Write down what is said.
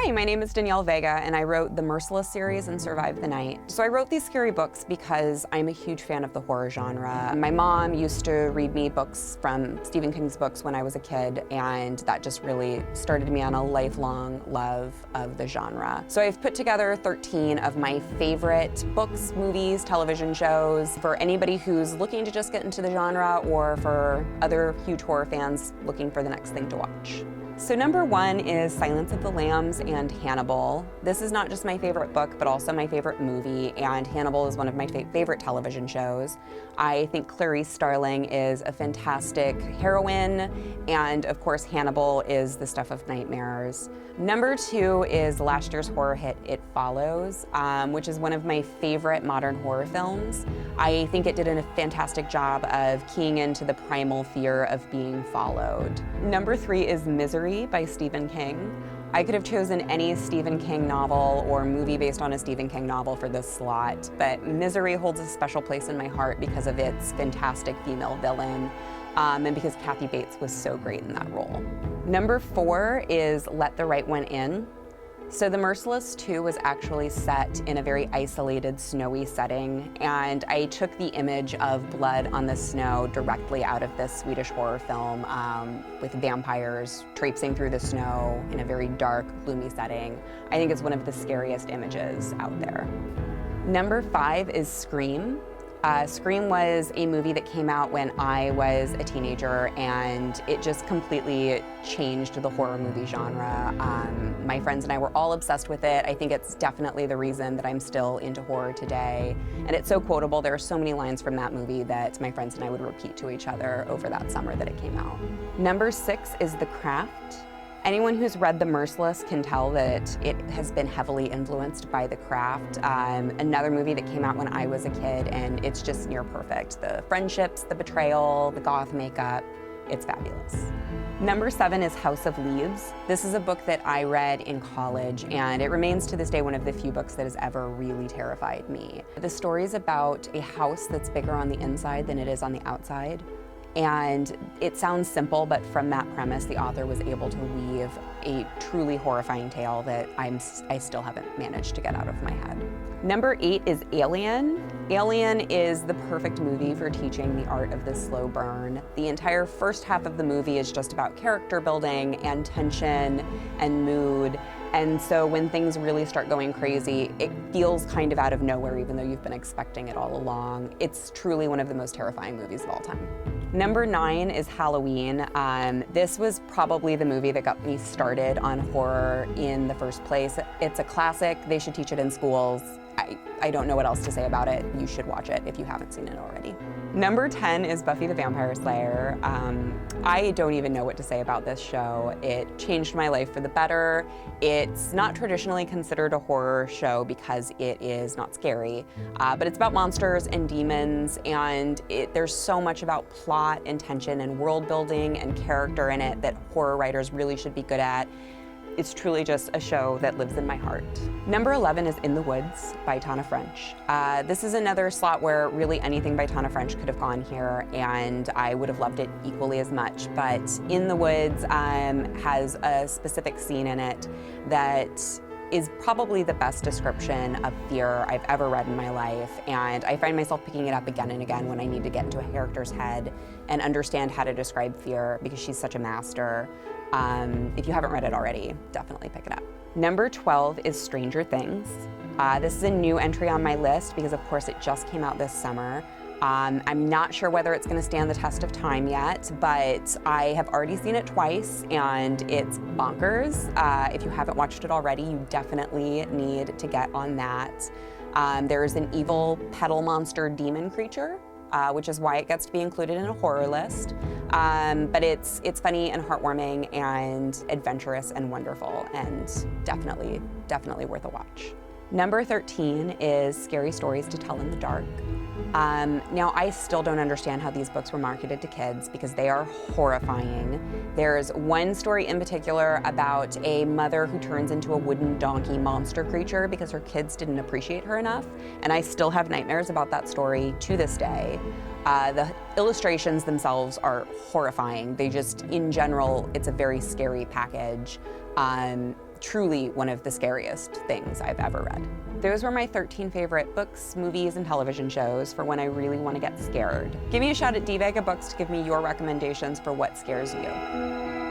Hi, my name is Danielle Vega, and I wrote the Merciless series and Survived the Night. So I wrote these scary books because I'm a huge fan of the horror genre. My mom used to read me books from Stephen King's books when I was a kid, and that just really started me on a lifelong love of the genre. So I've put together 13 of my favorite books, movies, television shows for anybody who's looking to just get into the genre or for other huge horror fans looking for the next thing to watch. So number one is Silence of the Lambs and Hannibal. This is not just my favorite book, but also my favorite movie, and Hannibal is one of my favorite television shows. I think Clarice Starling is a fantastic heroine, and of course Hannibal is the stuff of nightmares. Number two is last year's horror hit, It Follows, which is one of my favorite modern horror films. I think it did a fantastic job of keying into the primal fear of being followed. Number three is Misery by Stephen King. I could have chosen any Stephen King novel or movie based on a Stephen King novel for this slot, but Misery holds a special place in my heart because of its fantastic female villain, and because Kathy Bates was so great in that role. Number four is Let the Right One In. So The Merciless 2 was actually set in a very isolated, snowy setting, and I took the image of blood on the snow directly out of this Swedish horror film with vampires traipsing through the snow in a very dark, gloomy setting. I think it's one of the scariest images out there. Number five is Scream. Scream was a movie that came out when I was a teenager, and it just completely changed the horror movie genre. My friends and I were all obsessed with it. I think it's definitely the reason that I'm still into horror today. And it's so quotable. There are so many lines from that movie that my friends and I would repeat to each other over that summer that it came out. Number six is The Craft. Anyone who's read The Merciless can tell that it has been heavily influenced by The Craft, another movie that came out when I was a kid, and it's just near perfect. The friendships, the betrayal, the goth makeup, it's fabulous. Number seven is House of Leaves. This is a book that I read in college, and it remains to this day one of the few books that has ever really terrified me. The story is about a house that's bigger on the inside than it is on the outside. And it sounds simple, but from that premise, the author was able to weave a truly horrifying tale that I still haven't managed to get out of my head. Number eight is Alien. Alien is the perfect movie for teaching the art of the slow burn. The entire first half of the movie is just about character building and tension and mood. And so when things really start going crazy, it feels kind of out of nowhere, even though you've been expecting it all along. It's truly one of the most terrifying movies of all time. Number nine is Halloween. This was probably the movie that got me started on horror in the first place. It's a classic. They should teach it in schools. I don't know what else to say about it. You should watch it if you haven't seen it already. Number 10 is Buffy the Vampire Slayer. I don't even know what to say about this show. It changed my life for the better. It's not traditionally considered a horror show because it is not scary, but it's about monsters and demons, and there's so much about plot and tension and world building and character in it that horror writers really should be good at. It's truly just a show that lives in my heart. Number 11 is In the Woods by Tana French. This is another slot where really anything by Tana French could have gone here, and I would have loved it equally as much. But In the Woods has a specific scene in it that is probably the best description of fear I've ever read in my life, and I find myself picking it up again and again when I need to get into a character's head and understand how to describe fear, because she's such a master. If you haven't read it already, definitely pick it up. Number 12 is Stranger Things. This is a new entry on my list because, of course, it just came out this summer. I'm not sure whether it's going to stand the test of time yet, but I have already seen it twice, and it's bonkers. If you haven't watched it already, you definitely need to get on that. There's an evil petal monster demon creature, which is why it gets to be included in a horror list. But it's funny and heartwarming and adventurous and wonderful, and definitely worth a watch. Number 13 is Scary Stories to Tell in the Dark. Now, I still don't understand how these books were marketed to kids because they are horrifying. There's one story in particular about a mother who turns into a wooden donkey monster creature because her kids didn't appreciate her enough, and I still have nightmares about that story to this day. The illustrations themselves are horrifying. They just, in general, it's a very scary package. truly one of the scariest things I've ever read. Those were my 13 favorite books, movies, and television shows for when I really want to get scared. Give me a shout at Vega Books to give me your recommendations for what scares you.